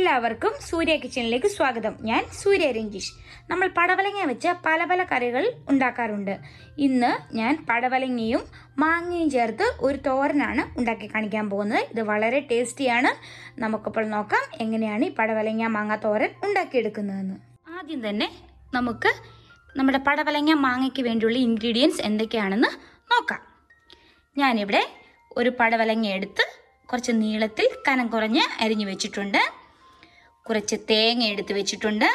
എല്ലാവർക്കും സൂര്യ കിച്ചണിലേക്ക് സ്വാഗതം. ഞാൻ സൂര്യ രഞ്ജീഷ്. നമ്മൾ പടവലങ്ങ വെച്ച് പല പല കറികൾ ഉണ്ടാക്കാറുണ്ട്. ഇന്ന് ഞാൻ പടവലങ്ങയും മാങ്ങയും ചേർത്ത് ഒരു തോരനാണ് ഉണ്ടാക്കി കാണിക്കാൻ പോകുന്നത്. ഇത് വളരെ ടേസ്റ്റിയാണ്. നമുക്കിപ്പോൾ നോക്കാം എങ്ങനെയാണ് ഈ പടവലങ്ങ മാങ്ങ തോരൻ ഉണ്ടാക്കിയെടുക്കുന്നതെന്ന്. ആദ്യം തന്നെ നമുക്ക് നമ്മുടെ പടവലങ്ങ മാങ്ങയ്ക്ക് വേണ്ടിയുള്ള ഇൻഗ്രീഡിയൻസ് എന്തൊക്കെയാണെന്ന് നോക്കാം. ഞാനിവിടെ ഒരു പടവലങ്ങ എടുത്ത് കുറച്ച് നീളത്തിൽ കനം കുറഞ്ഞ് അരിഞ്ഞു വെച്ചിട്ടുണ്ട്. കുറച്ച് തേങ്ങ എടുത്ത് വെച്ചിട്ടുണ്ട്.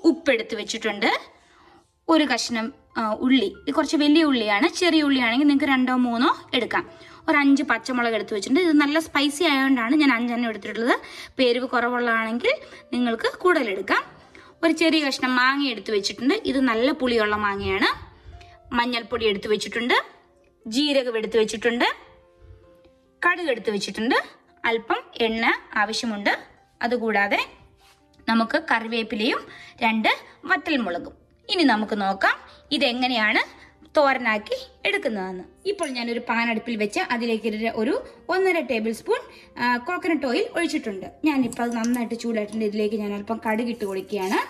ഉപ്പെടുത്ത് വെച്ചിട്ടുണ്ട്. ഒരു കഷ്ണം ഉള്ളി, ഇത് കുറച്ച് വലിയ ഉള്ളിയാണ്. ചെറിയ ഉള്ളിയാണെങ്കിൽ നിങ്ങൾക്ക് 2 or 3 എടുക്കാം. ഒരു 5 പച്ചമുളക് എടുത്ത് വെച്ചിട്ടുണ്ട്. ഇത് നല്ല സ്പൈസി ആയതുകൊണ്ടാണ് ഞാൻ 5 എടുത്തിട്ടുള്ളത്. എരിവ് കുറവുള്ളതാണെങ്കിൽ നിങ്ങൾക്ക് കൂടുതൽ എടുക്കാം. ഒരു ചെറിയ കഷ്ണം മാങ്ങ എടുത്ത് വെച്ചിട്ടുണ്ട്. ഇത് നല്ല പുളിയുള്ള മാങ്ങയാണ്. മഞ്ഞൾപ്പൊടി എടുത്ത് വെച്ചിട്ടുണ്ട്. ജീരകം എടുത്ത് വെച്ചിട്ടുണ്ട്. കടുക് എടുത്ത് വെച്ചിട്ടുണ്ട്. അല്പം എണ്ണ ആവശ്യമുണ്ട്. അതുകൂടാതെ നമുക്ക് കറിവേപ്പിലയും 2 വറ്റൽമുളകും. ഇനി നമുക്ക് നോക്കാം ഇതെങ്ങനെയാണ് തോരനാക്കി എടുക്കുന്നതെന്ന്. ഇപ്പോൾ ഞാനൊരു പാൻ അടുപ്പിൽ വെച്ച് അതിലേക്ക് ഒരു 1.5 ടേബിൾ സ്പൂൺ കോക്കനട്ട് ഓയിൽ ഒഴിച്ചിട്ടുണ്ട്. ഞാനിപ്പോൾ അത് നന്നായിട്ട് ചൂടായിട്ടുണ്ട്. ഇതിലേക്ക് ഞാൻ അല്പം കടുക് ഇട്ട് കൊടുക്കുകയാണ്.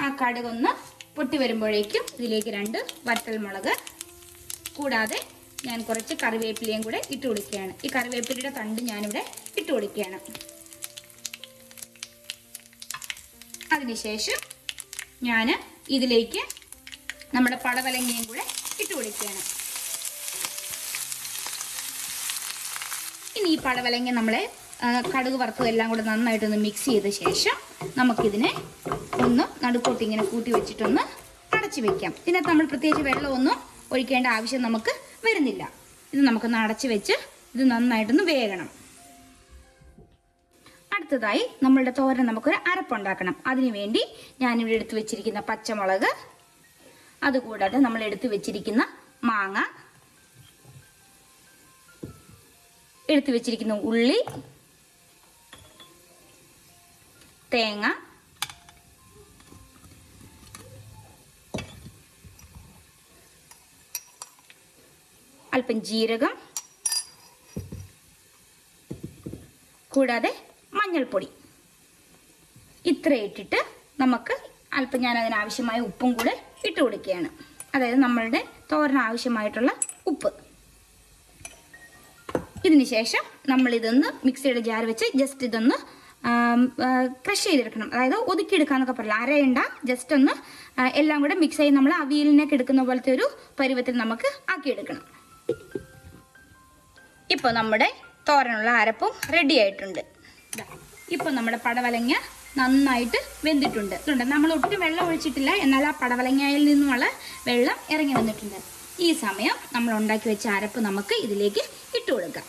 ആ കടുക് ഒന്ന് പൊട്ടി വരുമ്പോഴേക്കും ഇതിലേക്ക് 2 വറ്റൽമുളക്, കൂടാതെ ഞാൻ കുറച്ച് കറിവേപ്പിലയും കൂടെ ഇട്ട് കൊടുക്കുകയാണ്. ഈ കറിവേപ്പിലയുടെ തണ്ട് ഞാനിവിടെ ഇട്ട് കൊടുക്കുകയാണ്. അതിനുശേഷം ഞാൻ ഇതിലേക്ക് നമ്മുടെ പടവലങ്ങയും കൂടെ ഇട്ട് കൊടുക്കുകയാണ്. ഇനി ഈ പടവലങ്ങ നമ്മളെ കടുക് വറുത്തത് എല്ലാം കൂടെ നന്നായിട്ടൊന്ന് മിക്സ് ചെയ്ത ശേഷം നമുക്കിതിനെ ഒന്ന് നടുക്കോട്ട് ഇങ്ങനെ കൂട്ടി വെച്ചിട്ടൊന്ന് അടച്ചു വെക്കാം. ഇതിനകത്ത് നമ്മൾ പ്രത്യേകിച്ച് വെള്ളമൊന്നും ഒഴിക്കേണ്ട ആവശ്യം നമുക്ക് വരുന്നില്ല. ഇത് നമുക്കൊന്ന് അടച്ചു വെച്ച് ഇത് നന്നായിട്ടൊന്ന് വേകണം. അടുത്തതായി നമ്മളുടെ തോരൻ നമുക്കൊരു അരപ്പുണ്ടാക്കണം. അതിനുവേണ്ടി ഞാനിവിടെ എടുത്തു വെച്ചിരിക്കുന്ന പച്ചമുളക്, അതുകൂടാതെ നമ്മൾ എടുത്തു വെച്ചിരിക്കുന്ന മാങ്ങ, എടുത്തു വെച്ചിരിക്കുന്ന ഉള്ളി, തേങ്ങ, അല്പം ജീരകം, കൂടാതെ മഞ്ഞൾപ്പൊടി, ഇത്ര ഇട്ടിട്ട് നമുക്ക് അല്പം ഞാൻ അതിനാവശ്യമായ ഉപ്പും കൂടെ ഇട്ട് കൊടുക്കുകയാണ്. അതായത് നമ്മളുടെ തോരന് ആവശ്യമായിട്ടുള്ള ഉപ്പ്. ഇതിന് ശേഷം നമ്മളിതൊന്ന് മിക്സിയുടെ ജാർ വെച്ച് ജസ്റ്റ് ഇതൊന്ന് ക്രഷ് ചെയ്തെടുക്കണം. അതായത് ഒതുക്കിയെടുക്കാന്നൊക്കെ പറയില്ല, അരയണ്ട, ജസ്റ്റ് ഒന്ന് എല്ലാം കൂടെ മിക്സ് ചെയ്ത് നമ്മൾ അവിയലിനൊക്കെ എടുക്കുന്ന പോലത്തെ ഒരു പരുവത്തിൽ നമുക്ക് ആക്കിയെടുക്കണം. ഇപ്പോൾ നമ്മുടെ തോരനുള്ള അരപ്പും റെഡി ആയിട്ടുണ്ട്. ഇപ്പോൾ നമ്മുടെ പടവലങ്ങ നന്നായിട്ട് വെന്തിട്ടുണ്ട്. നമ്മൾ ഒട്ടും വെള്ളം ഒഴിച്ചിട്ടില്ല, എന്നാൽ ആ പടവലങ്ങയിൽ നിന്നുമുള്ള വെള്ളം ഇറങ്ങി വന്നിട്ടുണ്ട്. ഈ സമയം നമ്മൾ ഉണ്ടാക്കി വെച്ച അരപ്പ് നമുക്ക് ഇതിലേക്ക് ഇട്ട് കൊടുക്കാം.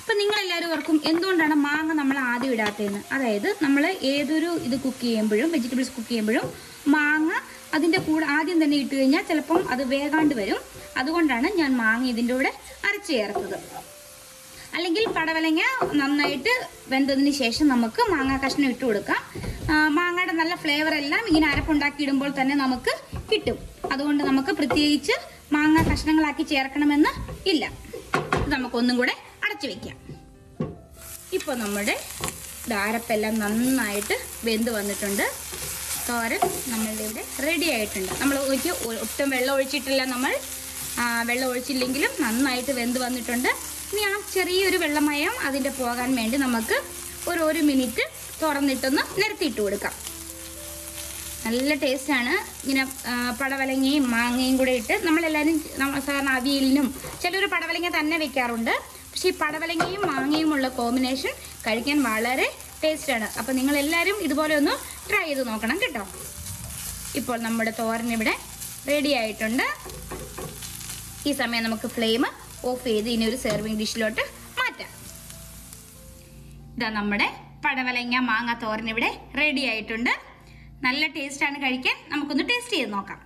ഇപ്പം നിങ്ങളെല്ലാവരും ഓർക്കും എന്തുകൊണ്ടാണ് മാങ്ങ നമ്മൾ ആദ്യം ഇടാത്തതെന്ന്. അതായത് നമ്മൾ ഏതൊരു ഇത് കുക്ക് ചെയ്യുമ്പോഴും, വെജിറ്റബിൾസ് കുക്ക് ചെയ്യുമ്പോഴും മാങ്ങ അതിൻ്റെ കൂടെ ആദ്യം തന്നെ ഇട്ട് കഴിഞ്ഞാൽ ചിലപ്പം അത് വേകാണ്ട് വരും. അതുകൊണ്ടാണ് ഞാൻ മാങ്ങ ഇതിൻ്റെ കൂടെ അരച്ച് ചേർത്തത്. അല്ലെങ്കിൽ പടവലങ്ങ നന്നായിട്ട് വെന്തതിന് ശേഷം നമുക്ക് മാങ്ങ കഷ്ണം ഇട്ട് കൊടുക്കാം. മാങ്ങയുടെ നല്ല ഫ്ലേവർ എല്ലാം ഇങ്ങനെ അരപ്പുണ്ടാക്കി ഇടുമ്പോൾ തന്നെ നമുക്ക് കിട്ടും. അതുകൊണ്ട് നമുക്ക് പ്രത്യേകിച്ച് മാങ്ങ കഷ്ണങ്ങളാക്കി ചേർക്കണമെന്ന് ഇല്ല. ഇത് നമുക്കൊന്നും കൂടെ അടച്ചു വെക്കാം. ഇപ്പോൾ നമ്മുടെ അരപ്പെല്ലാം നന്നായിട്ട് വെന്ത് വന്നിട്ടുണ്ട്. തോരൻ നമ്മളുടെ ഇവിടെ റെഡി ആയിട്ടുണ്ട്. നമ്മൾ ഒട്ടും വെള്ളം ഒഴിച്ചിട്ടില്ല. നമ്മൾ വെള്ളം ഒഴിച്ചില്ലെങ്കിലും നന്നായിട്ട് വെന്ത് വന്നിട്ടുണ്ട്. ഇനി ആ ചെറിയൊരു വെള്ളമയം അതിൻ്റെ പോകാൻ വേണ്ടി നമുക്ക് ഒരു മിനിറ്റ് തുറന്നിട്ടൊന്ന് നിരത്തിയിട്ട് കൊടുക്കാം. നല്ല ടേസ്റ്റാണ്. ഇങ്ങനെ പടവലങ്ങയും മാങ്ങയും കൂടെ ഇട്ട് നമ്മളെല്ലാവരും സാധാരണ അവിയലിനും ചിലർ പടവലങ്ങ തന്നെ വെക്കാറുണ്ട്. പക്ഷേ ഈ പടവലങ്ങയും മാങ്ങയുമുള്ള കോമ്പിനേഷൻ കഴിക്കാൻ വളരെ ടേസ്റ്റാണ്. അപ്പോൾ നിങ്ങളെല്ലാവരും ഇതുപോലെ ഒന്ന് ട്രൈ ചെയ്ത് നോക്കണം കേട്ടോ. ഇപ്പോൾ നമ്മുടെ തോരൻ ഇവിടെ റെഡി ആയിട്ടുണ്ട്. ഈ സമയം നമുക്ക് ഫ്ലെയിം ഓഫ് ചെയ്ത് ഇനി ഒരു സെർവിങ് ഡിഷിലോട്ട് മാറ്റാം. ഇതാ നമ്മുടെ പടവലങ്ങ മാങ്ങ തോരൻ ഇവിടെ റെഡി ആയിട്ടുണ്ട്. നല്ല ടേസ്റ്റാണ് കഴിക്കാൻ. നമുക്കൊന്ന് ടേസ്റ്റ് ചെയ്ത് നോക്കാം.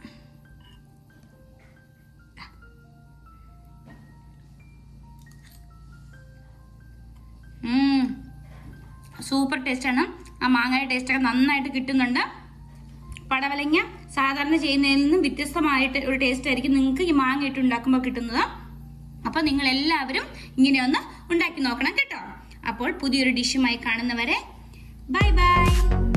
സൂപ്പർ ടേസ്റ്റാണ്. ആ മാങ്ങയുടെ ടേസ്റ്റൊക്കെ നന്നായിട്ട് കിട്ടുന്നുണ്ട്. പടവലങ്ങ സാധാരണ ചെയ്യുന്നതിൽ നിന്നും വ്യത്യസ്തമായിട്ട് ഒരു ടേസ്റ്റ് ആയിരിക്കും നിങ്ങൾക്ക് ഈ മാങ്ങ ഇട്ട് ഉണ്ടാക്കുമ്പോൾ കിട്ടുന്നത്. അപ്പോൾ നിങ്ങൾ എല്ലാവരും ഇങ്ങനെ ഒന്ന് ഉണ്ടാക്കി നോക്കണം കേട്ടോ. അപ്പോൾ പുതിയൊരു ഡിഷുമായി കാണുന്നവരെ ബൈ ബൈ.